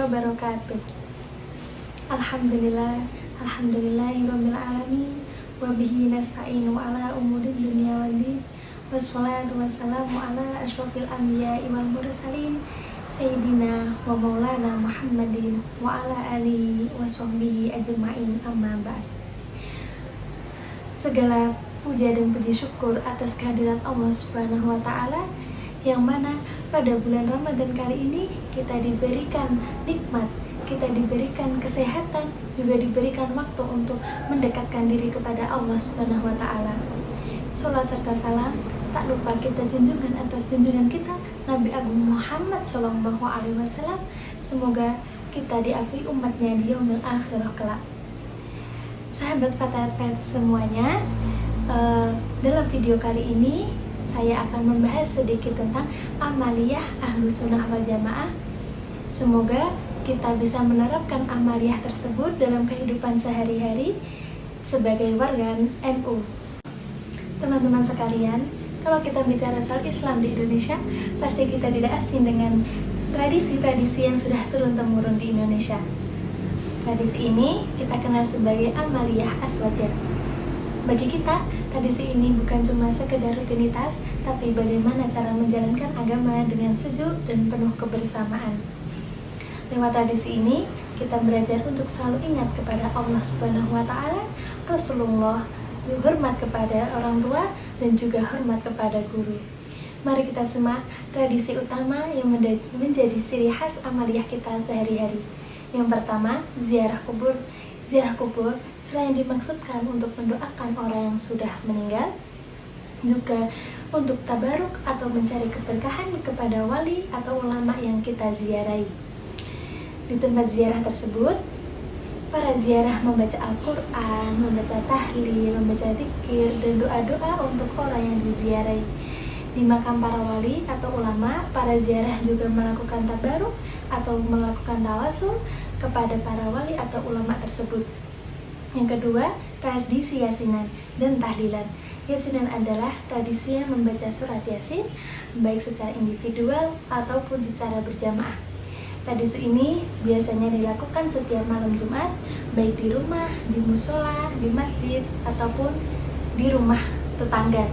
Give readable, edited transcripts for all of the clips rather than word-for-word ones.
wabarakatuh. Alhamdulillahirabbil alamin wa bihi nasta'inu ala umurid dunya waddin. Wassalatu wassalamu ala asyrofil anbiya'i wal mursalin sayyidina wa maulana Muhammadin wa ala alihi wa sahbihi ajma'in, amma ba'd. Segala puja dan puji syukur atas kehadirat Allah Subhanahu wa Ta'ala, yang mana pada bulan Ramadan kali ini kita diberikan nikmat, kita diberikan kesehatan, juga diberikan waktu untuk mendekatkan diri kepada Allah Subhanahu wa Ta'ala. Salat serta salam tak lupa kita junjungan atas junjungan kita Nabi Agung Muhammad Sallallahu Alaihi Wasallam. Semoga kita diakui umatnya di yaumil akhirah kelak. Sahabat Fatayat semuanya, dalam video kali ini saya akan membahas sedikit tentang amaliyah Ahlus Sunnah wal Jamaah. Semoga kita bisa menerapkan amaliyah tersebut dalam kehidupan sehari-hari sebagai warga NU. Teman-teman sekalian, kalau kita bicara soal Islam di Indonesia, pasti kita tidak asing dengan tradisi-tradisi yang sudah turun-temurun di Indonesia. Tradisi ini kita kenal sebagai amaliyah aswaja. Bagi kita, tradisi ini bukan cuma sekedar rutinitas, tapi bagaimana cara menjalankan agama dengan sejuk dan penuh kebersamaan. Lewat tradisi ini, kita belajar untuk selalu ingat kepada Allah Subhanahu wa Ta'ala, Rasulullah, hormat kepada orang tua, dan juga hormat kepada guru. Mari kita simak tradisi utama yang menjadi ciri khas amaliyah kita sehari-hari. Yang pertama, ziarah kubur. Ziarah kubur selain dimaksudkan untuk mendoakan orang yang sudah meninggal, juga untuk tabaruk atau mencari keberkahan kepada wali atau ulama yang kita ziarahi. Di tempat ziarah tersebut, para ziarah membaca Al-Quran, membaca tahlil, membaca dzikir, dan doa-doa untuk orang yang diziarahi. Di makam para wali atau ulama, para ziarah juga melakukan tabaruk atau melakukan tawasul kepada para wali atau ulama tersebut. Yang kedua, tradisi yasinan dan tahlilan. Yasinan adalah tradisi yang membaca surat Yasin baik secara individual ataupun secara berjamaah. Tradisi ini biasanya dilakukan setiap malam Jumat, baik di rumah, di musola, di masjid, ataupun di rumah tetangga.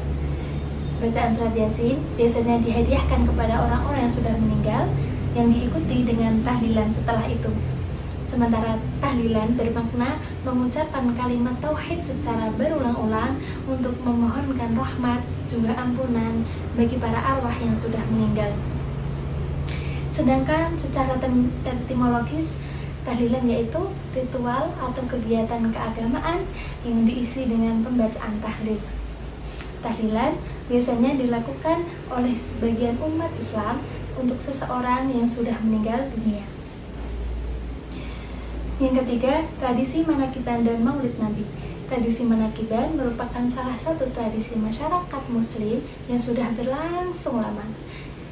Bacaan surat Yasin biasanya dihadiahkan kepada orang-orang yang sudah meninggal, yang diikuti dengan tahlilan setelah itu. Sementara tahlilan bermakna mengucapkan kalimat tauhid secara berulang-ulang untuk memohonkan rahmat juga ampunan bagi para arwah yang sudah meninggal. Sedangkan secara etimologis, tahlilan yaitu ritual atau kegiatan keagamaan yang diisi dengan pembacaan tahlil. Tahlilan biasanya dilakukan oleh sebagian umat Islam untuk seseorang yang sudah meninggal dunia. Yang ketiga, tradisi manakiban dan maulid Nabi. Tradisi manakiban merupakan salah satu tradisi masyarakat muslim yang sudah berlangsung lama.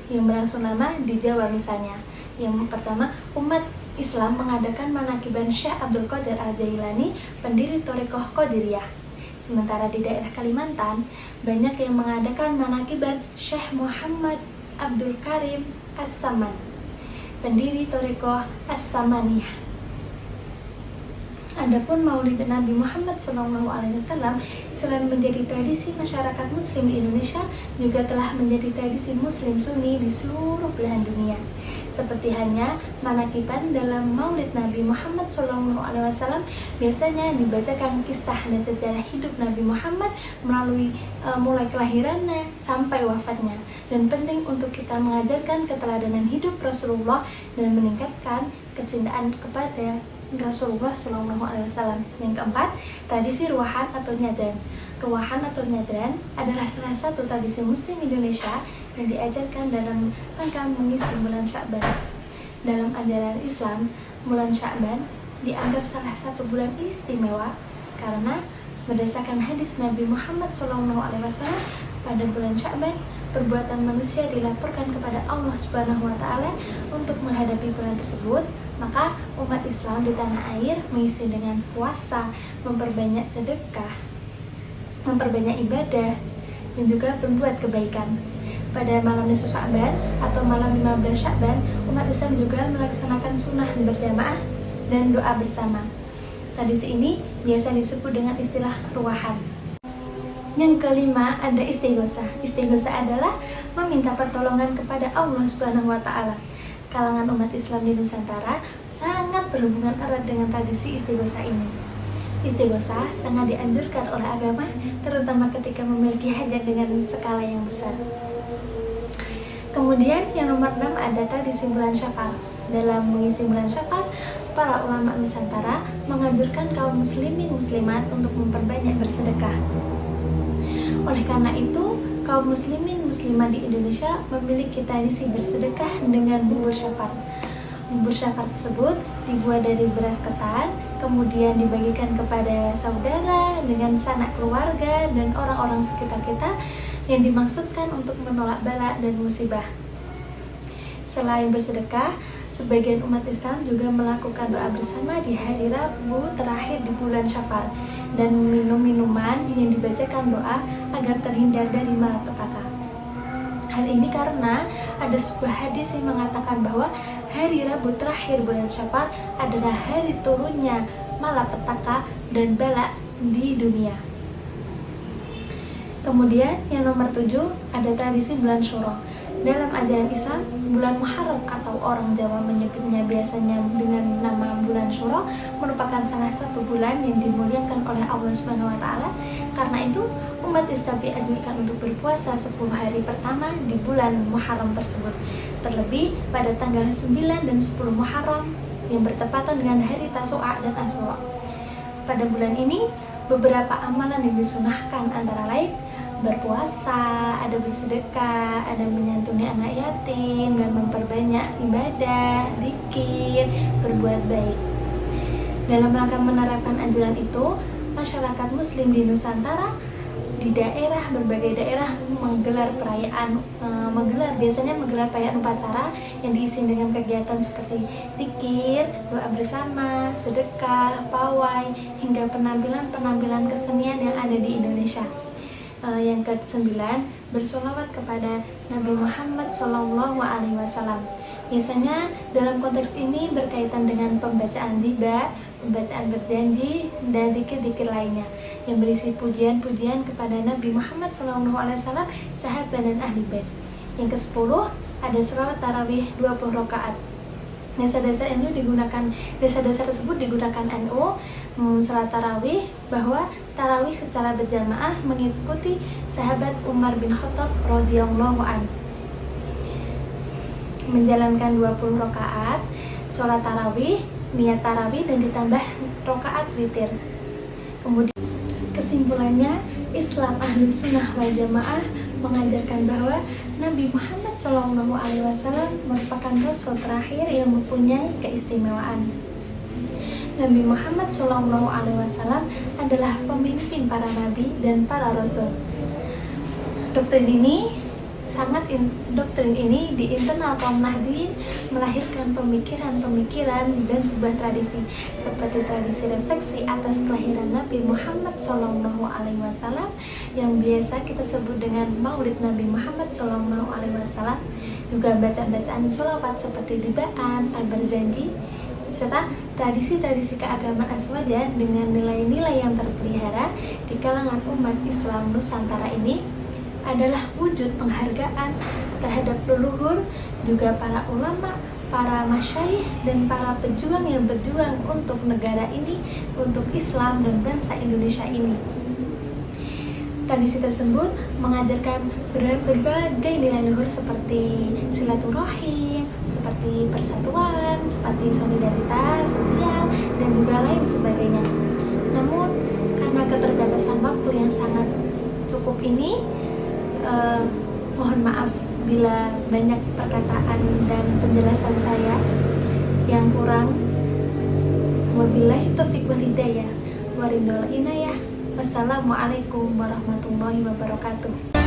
Yang berlangsung lama di Jawa misalnya. Yang pertama, umat Islam mengadakan manakiban Syekh Abdul Qadir Al-Jailani, pendiri Thariqah Qadiriyah. Sementara di daerah Kalimantan, banyak yang mengadakan manakiban Syekh Muhammad Abdul Karim As-Saman, pendiri Thariqah As-Samaniyah. Adapun Maulid Nabi Muhammad SAW selain menjadi tradisi masyarakat Muslim di Indonesia, juga telah menjadi tradisi Muslim Sunni di seluruh belahan dunia. Seperti halnya manakiban dalam Maulid Nabi Muhammad SAW, biasanya dibacakan kisah dan sejarah hidup Nabi Muhammad melalui mulai kelahirannya sampai wafatnya. Dan penting untuk kita mengajarkan keteladanan hidup Rasulullah dan meningkatkan kecintaan kepada Rasulullah SAW. Yang keempat, tradisi ruwahan atau nyadran. Ruwahan atau nyadran adalah salah satu tradisi Muslim Indonesia yang diajarkan dalam rangka mengisi bulan Sya'ban. Dalam ajaran Islam, bulan Sya'ban dianggap salah satu bulan istimewa karena berdasarkan hadis Nabi Muhammad SAW, pada bulan Sya'ban perbuatan manusia dilaporkan kepada Allah Subhanahu wa Ta'ala untuk menghadapi bulan tersebut. Maka umat Islam di tanah air mengisi dengan puasa, memperbanyak sedekah, memperbanyak ibadah, dan juga berbuat kebaikan. pada malam nisfu Sya'ban atau malam 15 Sya'ban, umat Islam juga melaksanakan sunnah berjamaah dan doa bersama. Tradisi ini biasa disebut dengan istilah ruwahan. Yang kelima ada istighosah. Istighosah adalah meminta pertolongan kepada Allah Subhanahu wa Ta'ala. Kalangan umat Islam di Nusantara sangat berhubungan erat dengan tradisi istighosah ini. Istighosah sangat dianjurkan oleh agama, terutama ketika memiliki hajat dengan skala yang besar. Kemudian yang nomor 6 ada tradisi bulan Syawal. Dalam mengisi bulan Syawal, para ulama Nusantara menganjurkan kaum muslimin muslimat untuk memperbanyak bersedekah. Oleh karena itu, kaum muslimin muslimat di Indonesia memiliki tradisi bersedekah dengan bubur syafar. Bubur syafar tersebut dibuat dari beras ketan, kemudian dibagikan kepada saudara dengan sanak keluarga dan orang-orang sekitar kita yang dimaksudkan untuk menolak bala dan musibah. Selain bersedekah, sebagian umat Islam juga melakukan doa bersama di hari Rabu terakhir di bulan Syawal dan minum minuman yang dibacakan doa agar terhindar dari malapetaka. Hal ini karena ada sebuah hadis yang mengatakan bahwa hari Rabu terakhir bulan Syawal adalah hari turunnya malapetaka dan bala di dunia. Kemudian yang nomor 7 ada tradisi bulan Syuro. Dalam ajaran Islam, bulan Muharram atau orang Jawa menyebutnya biasanya dengan nama bulan Syuro merupakan salah satu bulan yang dimuliakan oleh Allah Subhanahu wa Ta'ala. Karena itu, umat Islam dianjurkan untuk berpuasa 10 hari pertama di bulan Muharram tersebut. Terlebih pada tanggal 9 dan 10 Muharram yang bertepatan dengan hari Tasu'a dan Asyura. Pada bulan ini, beberapa amalan yang disunahkan antara lain berpuasa, ada bersedekah, ada menyantuni anak yatim, dan memperbanyak ibadah, zikir, berbuat baik. Dalam rangka menerapkan anjuran itu, masyarakat muslim di Nusantara di berbagai daerah biasanya menggelar perayaan upacara yang diisi dengan kegiatan seperti zikir, doa bersama, sedekah, pawai, hingga penampilan kesenian yang ada di Indonesia. Yang ke-9, bersolawat kepada Nabi Muhammad SAW. Biasanya dalam konteks ini berkaitan dengan pembacaan tiba, pembacaan berjanji, dan zikir-zikir lainnya yang berisi pujian-pujian kepada Nabi Muhammad SAW, sahabat dan ahli bait. Yang ke-10 ada sholawat tarawih 20 rakaat. Dasar-dasar tersebut digunakan NU sholat tarawih, bahwa tarawih secara berjamaah mengikuti sahabat Umar bin Khattab radhiyallahu anhu. Menjalankan 20 rakaat sholat tarawih, niat tarawih dan ditambah rakaat witir. Kemudian kesimpulannya, Islam Ahlus Sunnah wal Jamaah mengajarkan bahwa Nabi Muhammad SAW merupakan Rasul terakhir yang mempunyai keistimewaan. Nabi Muhammad SAW adalah pemimpin para nabi dan para rasul. Doktrin ini di internal kaum Nahdliyin melahirkan pemikiran-pemikiran dan sebuah tradisi seperti tradisi refleksi atas kelahiran Nabi Muhammad SAW yang biasa kita sebut dengan Maulid Nabi Muhammad SAW, juga bacaan-bacaan sholawat seperti tibaan, al-barzanji, serta tradisi-tradisi keagamaan aswaja dengan nilai-nilai yang terpelihara di kalangan umat Islam Nusantara ini adalah wujud penghargaan terhadap leluhur, juga para ulama, para masyayikh, dan para pejuang yang berjuang untuk negara ini, untuk Islam dan bangsa Indonesia ini. Tradisi tersebut mengajarkan berbagai nilai luhur seperti silaturahim, seperti persatuan, seperti solidaritas sosial, dan juga lain sebagainya. Namun, karena keterbatasan waktu yang sangat cukup ini, mohon maaf bila banyak perkataan dan penjelasan saya yang kurang. Wabillahi taufiq wal hidayah, waridul inayah. Wassalamualaikum warahmatullahi wabarakatuh.